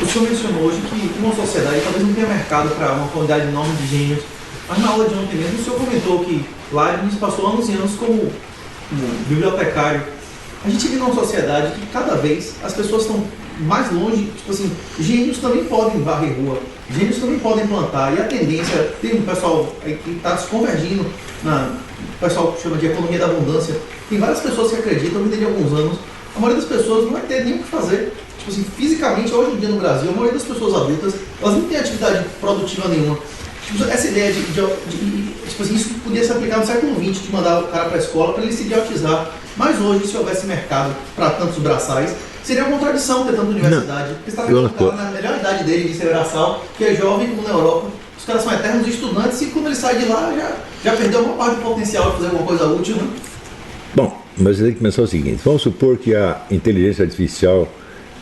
o senhor mencionou hoje que uma sociedade talvez não tenha mercado para uma quantidade enorme de gênios, mas na aula de ontem mesmo o senhor comentou que lá a gente passou anos e anos como bibliotecário. A gente vive numa sociedade que cada vez as pessoas estão mais longe, tipo assim, gênios também podem varrer rua, gênios também podem plantar, e a tendência, tem um pessoal que está se convergindo, o pessoal chama de economia da abundância, tem várias pessoas que acreditam que dentro de alguns anos, a maioria das pessoas não vai ter nem o que fazer, tipo assim, fisicamente, hoje em dia no Brasil, a maioria das pessoas adultas, elas não têm atividade produtiva nenhuma. Tipo, essa ideia de tipo assim, isso podia se aplicar no século XX, de mandar o cara para a escola para ele se idiotizar, mas hoje, se houvesse mercado para tantos braçais, seria uma contradição ter tanta universidade, porque você está vendo o cara na melhor idade dele de ser braçal, que é jovem como na Europa, os caras são eternos estudantes e quando ele sai de lá já perdeu uma parte do potencial de fazer alguma coisa útil, né? Bom, mas você tem que pensar o seguinte, vamos supor que a inteligência artificial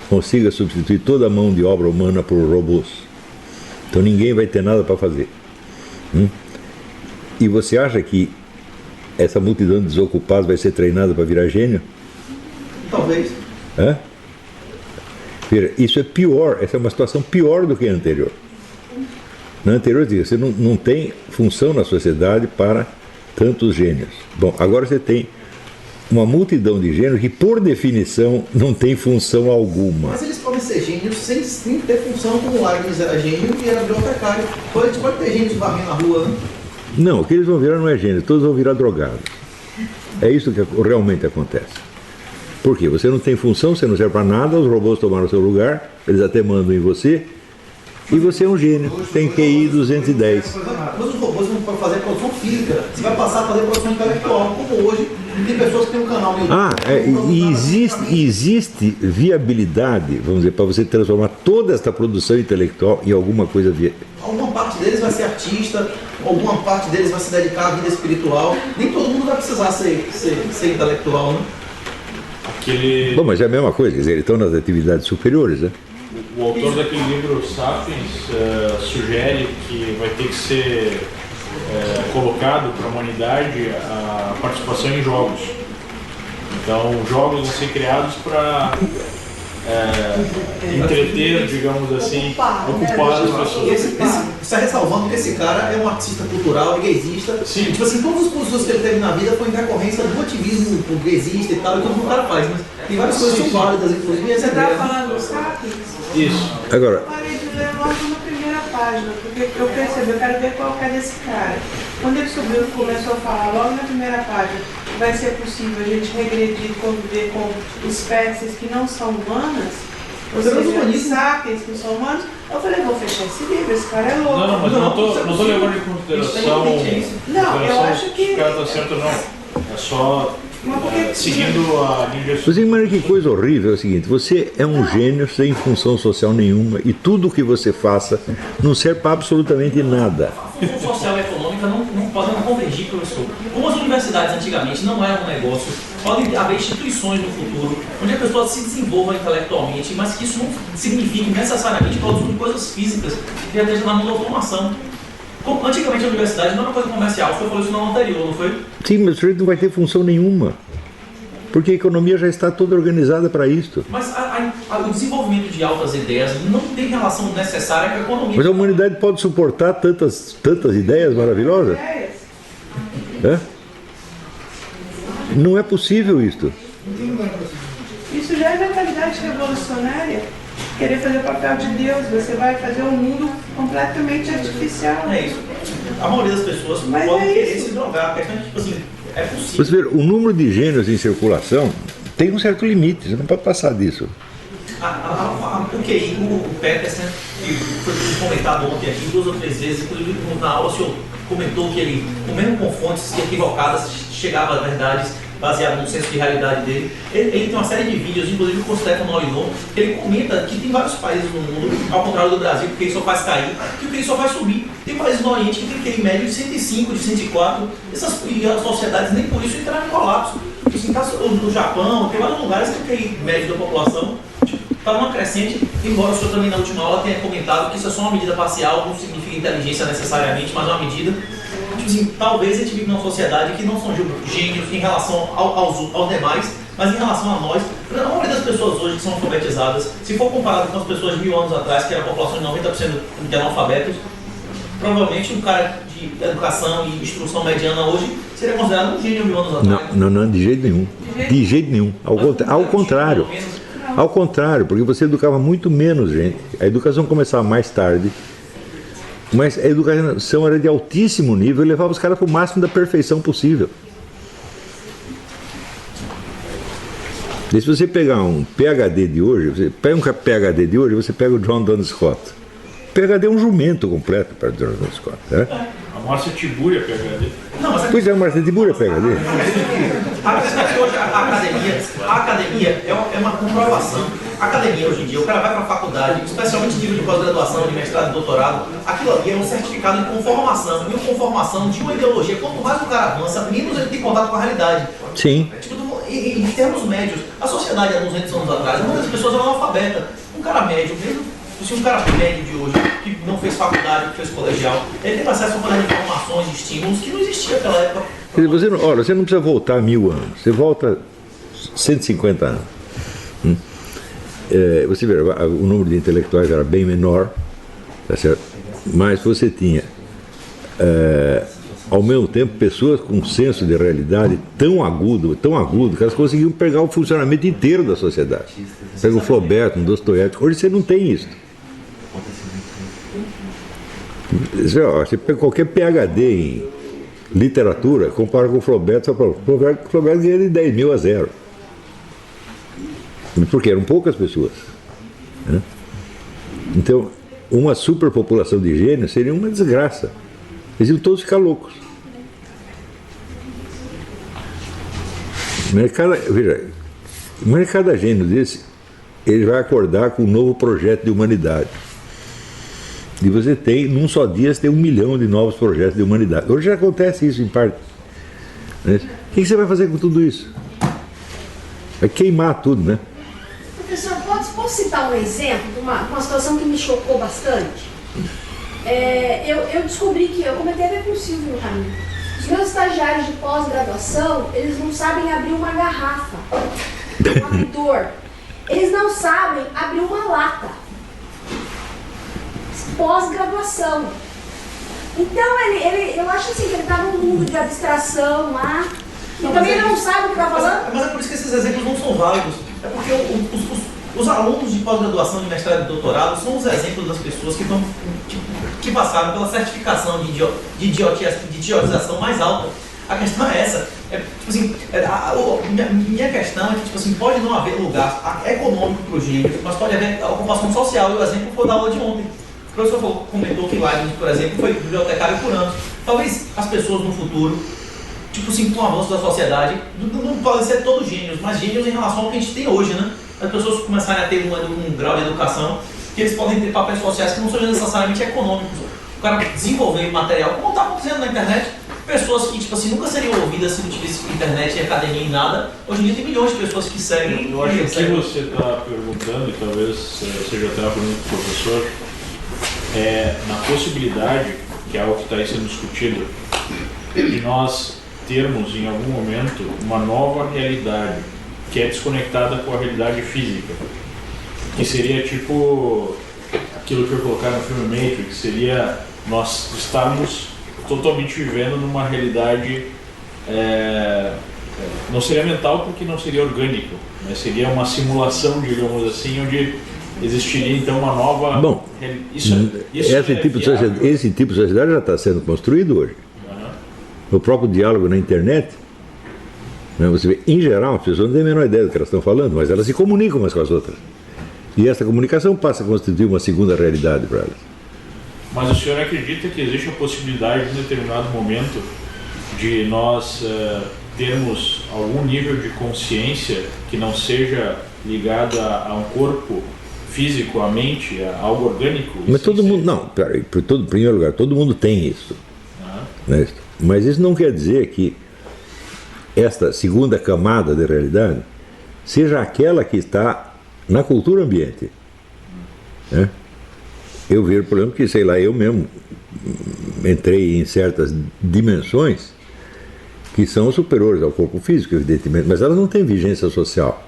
consiga substituir toda a mão de obra humana por robôs. Então ninguém vai ter nada para fazer. E você acha que essa multidão de desocupados vai ser treinada para virar gênio? Talvez. Veja, isso é pior, essa é uma situação pior do que a anterior. Na anterior, você não tem função na sociedade para tantos gênios. Bom, agora você tem uma multidão de gênios que, por definição, não tem função alguma. Mas eles podem ser gênios sem ter função, como o Leibniz era gênio e era bibliotecário. Então a gente pode ter gênios varrendo na rua, né? Não, o que eles vão virar não é gênio, todos vão virar drogados. É isso que realmente acontece. Por quê? Você não tem função, você não serve para nada, os robôs tomaram o seu lugar, eles até mandam em você, e você é um gênio, tem QI 210. Mas os robôs não podem fazer produção física, você vai passar a fazer produção intelectual, como hoje, tem pessoas que têm um canal no YouTube. E existe viabilidade, vamos dizer, para você transformar toda esta produção intelectual em alguma coisa Alguma parte deles vai ser artista, alguma parte deles vai se dedicar à vida espiritual, nem todo mundo vai precisar ser intelectual, né? Bom, mas é a mesma coisa, quer dizer, eles estão nas atividades superiores, né? O autor daquele livro Sapiens sugere que vai ter que ser colocado para a humanidade a participação em jogos. Então, jogos vão ser criados para entreter, digamos assim, ocupar as pessoas. Está ressalvando que esse cara é um artista cultural, gaysista. Sim. Tipo assim, todas as posições que ele teve na vida foi em decorrência do ativismo gaysista e tal, e como o cara faz, mas tem várias coisas que são válidas, inclusive essa Você está ideia. falando do Sapiens? Isso. Agora, Eu parei de ler logo na primeira página, porque eu percebi, eu quero ver qual que é desse cara. Quando ele subiu e começou a falar logo na primeira página, vai ser possível a gente regredir, conviver com espécies que não são humanas, ou seja, sapiens que não são humanos, eu falei, vou fechar esse livro, esse cara é louco. Não, mas eu não estou levando em consideração Não, eu acho que... o cara está certo ou não. É só seguindo a linha de... você imagina que coisa horrível é o seguinte, você é um gênio sem função social nenhuma e tudo o que você faça não serve para absolutamente nada. A função social e econômica não podem convergir, professor. Como as universidades antigamente não eram um negócio, podem haver instituições no futuro onde a pessoa se desenvolva intelectualmente, mas que isso não signifique necessariamente produzir coisas físicas que esteja na mão da automação. Antigamente a universidade não era uma coisa comercial, o senhor falou isso no ano anterior, não foi? Sim, mas o sujeito não vai ter função nenhuma, porque a economia já está toda organizada para isso. Mas o desenvolvimento de altas ideias não tem relação necessária com a economia. Mas a humanidade pode suportar tantas ideias maravilhosas? Não é possível isto. Isso já é mentalidade revolucionária. Querer fazer o papel de Deus, você vai fazer um mundo completamente artificial. É isso. A maioria das pessoas podem querer se drogar. A questão é que, tipo assim, é possível. Você vê, o número de gênios em circulação tem um certo limite, você não pode passar disso. O QI, o Peterson, que foi comentado ontem aqui 2 ou 3 vezes, inclusive na aula o senhor comentou que ele, mesmo com fontes equivocadas, chegava a verdades baseado no senso de realidade dele. Ele tem uma série de vídeos, inclusive com o Stefano Molyneux, que ele comenta que tem vários países no mundo, ao contrário do Brasil, que ele só faz cair, que o QI só faz subir. Tem países no Oriente que tem QI médio de 105, de 104, e as sociedades nem por isso entraram em colapso. Assim, no Japão, tem vários lugares que o QI médio da população está numa crescente, embora o senhor também na última aula tenha comentado que isso é só uma medida parcial, não significa inteligência necessariamente, mas é uma medida. Assim, talvez a gente vive numa sociedade que não são gênios em relação aos demais, mas em relação a nós, A maioria das pessoas hoje que são alfabetizadas, se for comparado com as pessoas de 1000 anos atrás, que era a população de 90% de analfabetos, provavelmente um cara de educação e instrução mediana hoje seria considerado um gênio 1000 anos atrás. Não, de jeito nenhum. De jeito nenhum. Ao contrário. Ao contrário, porque você educava muito menos gente. A educação começava mais tarde, mas a educação era de altíssimo nível e levava os caras para o máximo da perfeição possível. E se você pegar um PhD de hoje, você pega um PhD de hoje, você pega o John Duns Scott. PhD é um jumento completo para o John Duns Scott. Né? A Márcia Tibúria PhD. Pois é, a Márcia Tibúria PhD. A academia é uma comprovação. A academia hoje em dia, o cara vai para a faculdade, especialmente nível de pós-graduação, de mestrado e doutorado, aquilo ali é um certificado de conformação. E conformação de uma ideologia. Quanto mais o cara avança, menos ele tem contato com a realidade. Sim. Em termos médios, a sociedade há 200 anos atrás, muitas pessoas eram analfabetas. Um cara médio, mesmo se um cara médio de hoje, que não fez faculdade, que fez colegial, ele tem acesso a uma de informações, de estímulos que não existia naquela época. Você não precisa voltar 1000 anos, você volta 150 anos. Você vê, o número de intelectuais era bem menor, tá certo? Mas você tinha, ao mesmo tempo, pessoas com um senso de realidade tão agudo, que elas conseguiam pegar o funcionamento inteiro da sociedade. Pega o Flaubert, um Dostoiévski. Hoje você não tem isso. Você pega qualquer PhD em literatura, compara com o Flaubert, o Flaubert ganha de 10 mil a 0. Porque eram poucas pessoas. Né? Então, uma superpopulação de gênios seria uma desgraça. Eles iam todos ficar loucos. Mas cada gênio desse, ele vai acordar com um novo projeto de humanidade. E você tem, num só dia, você tem 1 milhão de novos projetos de humanidade. Hoje já acontece isso em parte. Né? O que você vai fazer com tudo isso? Vai queimar tudo, né? Professor, posso citar um exemplo de uma situação que me chocou bastante? Eu descobri que eu comentei até com o Silvio no caminho. Os meus estagiários de pós-graduação, eles não sabem abrir uma garrafa, um abridor. Eles não sabem abrir uma lata. Pós-graduação. Então, eu acho assim que ele está num mundo de abstração lá. E também ele não sabe o que está falando. Mas é por isso que esses exemplos não são válidos. É porque os alunos de pós-graduação, de mestrado e doutorado são os exemplos das pessoas que passaram pela certificação de idiotização mais alta. A questão é essa. Minha questão é que pode não haver lugar econômico para os gênios, mas pode haver ocupação social. E o exemplo foi da aula de ontem. O professor comentou que Leibniz, por exemplo, foi bibliotecário por anos. Talvez as pessoas no futuro, com o avanço da sociedade, não podem ser todos gênios, mas gênios em relação ao que a gente tem hoje, né? As pessoas começarem a ter um grau de educação que eles podem ter papéis sociais que não sejam necessariamente econômicos. O cara desenvolver material, como está acontecendo na internet, pessoas que nunca seriam ouvidas se não tivesse internet e academia e nada. Hoje em dia tem milhões de pessoas que seguem. Eu acho que você está perguntando, e talvez seja até uma pergunta do professor, na possibilidade, que é algo que está aí sendo discutido, de nós termos em algum momento uma nova realidade que é desconectada com a realidade física, que seria tipo aquilo que eu colocar no filme Matrix, seria nós estarmos totalmente vivendo numa realidade, não seria mental porque não seria orgânico, mas seria uma simulação, digamos assim, onde existiria então uma nova... Bom, esse tipo de sociedade já está sendo construído hoje. O próprio diálogo na internet, né, você vê, em geral, as pessoas não têm a menor ideia do que elas estão falando, mas elas se comunicam umas com as outras. E essa comunicação passa a constituir uma segunda realidade para elas. Mas o senhor acredita que existe a possibilidade, em determinado momento, de nós termos algum nível de consciência que não seja ligado a um corpo físico, a mente, a algo orgânico? Mas todo mundo, não, peraí, em primeiro lugar, todo mundo tem isso. Né? Mas isso não quer dizer que esta segunda camada de realidade seja aquela que está na cultura ambiente. Né? Eu vejo, por exemplo, que, sei lá, eu mesmo entrei em certas dimensões que são superiores ao corpo físico, evidentemente, mas elas não têm vigência social.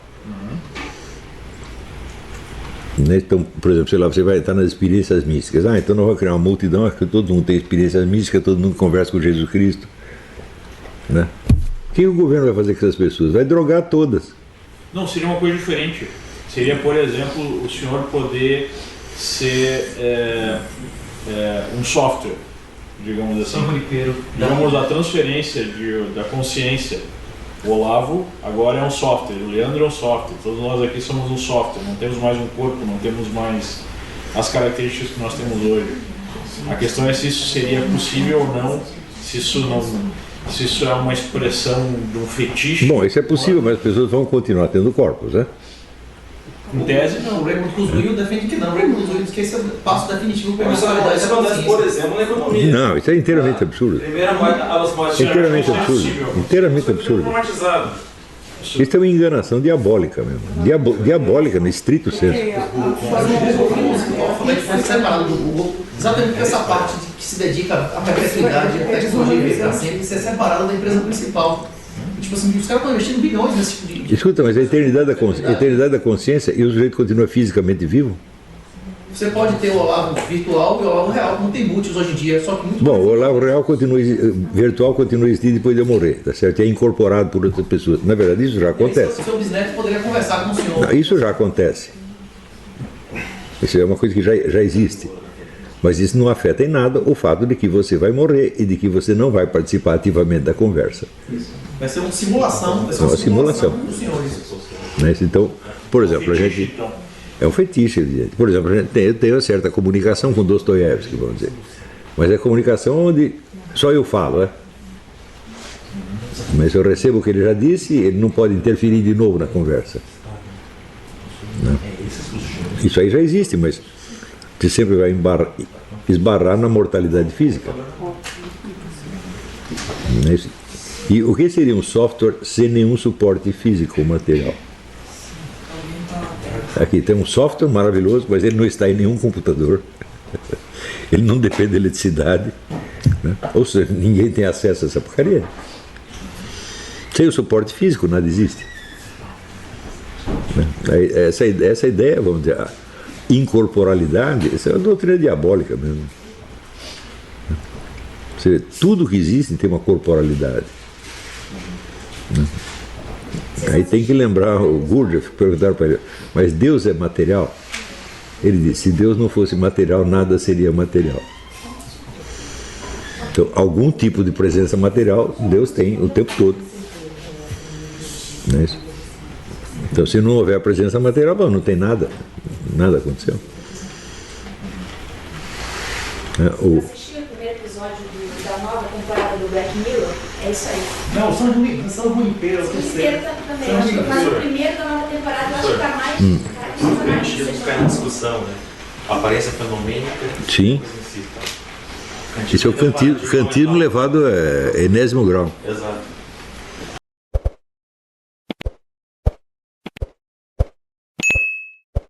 Né? Então, por exemplo, sei lá, você vai entrar nas experiências místicas. Ah, então nós vamos criar uma multidão, acho que todo mundo tem experiências místicas, todo mundo conversa com Jesus Cristo. Né? O que o governo vai fazer com essas pessoas? Vai drogar todas. Não, seria uma coisa diferente. Seria, por exemplo, o senhor poder ser um software, digamos assim. Digamos, a transferência da consciência. O Olavo agora é um software, o Leandro é um software, todos nós aqui somos um software, não temos mais um corpo, não temos mais as características que nós temos hoje. A questão é se isso seria possível ou não, se isso é uma expressão de um fetiche. Bom, isso é possível, mas as pessoas vão continuar tendo corpos, né? Em tese, Não, o Raymond Kurzweil defende que não. O Raymond Kurzweil diz que esse é o passo definitivo para a Isso acontece, por exemplo, na economia. Não, isso é inteiramente absurdo. Primeira moeda, as moedas Inteiramente absurdo. Inteiramente absurdo. informatizado. Isso é uma enganação diabólica mesmo. Diabólica no estrito senso. O alfabeto foi separado do Google, exatamente por essa parte que se dedica à perpetuidade e à tecnologia viver para sempre, ser separado da empresa principal. E, tipo assim, os caras estão investindo bilhões nesse tipo de... Escuta, mas a eternidade da consciência e o sujeito continua fisicamente vivo? Você pode ter o Olavo virtual e o Olavo real, como tem muitos hoje em dia, só que muito Bom, o Olavo real virtual continua existindo depois de eu morrer, tá certo? É incorporado por outras pessoas. Na verdade, isso já acontece. O seu bisneto poderia conversar com o senhor. Não, isso já acontece. Isso é uma coisa que já existe. Mas isso não afeta em nada o fato de que você vai morrer e de que você não vai participar ativamente da conversa. Isso. Vai ser uma simulação, vai ser Uma simulação. dos senhores. Né? Então, por exemplo, a gente... É um fetiche, evidente. Por exemplo, eu tenho uma certa comunicação com Dostoiévski, vamos dizer. Mas é comunicação onde só eu falo, né? Mas eu recebo o que ele já disse, ele não pode interferir de novo na conversa. Né? Isso aí já existe, mas você sempre vai esbarrar na mortalidade física. Né? E o que seria um software sem nenhum suporte físico ou material? Aqui tem um software maravilhoso, mas ele não está em nenhum computador. Ele não depende de eletricidade. Né? Ou seja, ninguém tem acesso a essa porcaria. Sem o suporte físico, nada existe. Né? Essa ideia, vamos dizer, a incorporalidade, essa é uma doutrina diabólica mesmo. Você vê, tudo que existe tem uma corporalidade. Né? Aí tem que lembrar o Gurdjieff, perguntaram para ele, mas Deus é material? Ele disse, se Deus não fosse material, nada seria material. Então, algum tipo de presença material, Deus tem o tempo todo. Não é isso? Então, se não houver a presença material, bom, não tem nada. Nada aconteceu. Eu assisti o primeiro episódio da nova temporada do Black Mirror, é isso aí. Não, são Junipero, eu Inteiro também, acho que mas o primeiro da nova temporada eu acho que tá mais... O Kantismo cai na discussão, né? A aparência fenomênica. Sim. Isso é o kantismo levado a enésimo grau. Exato.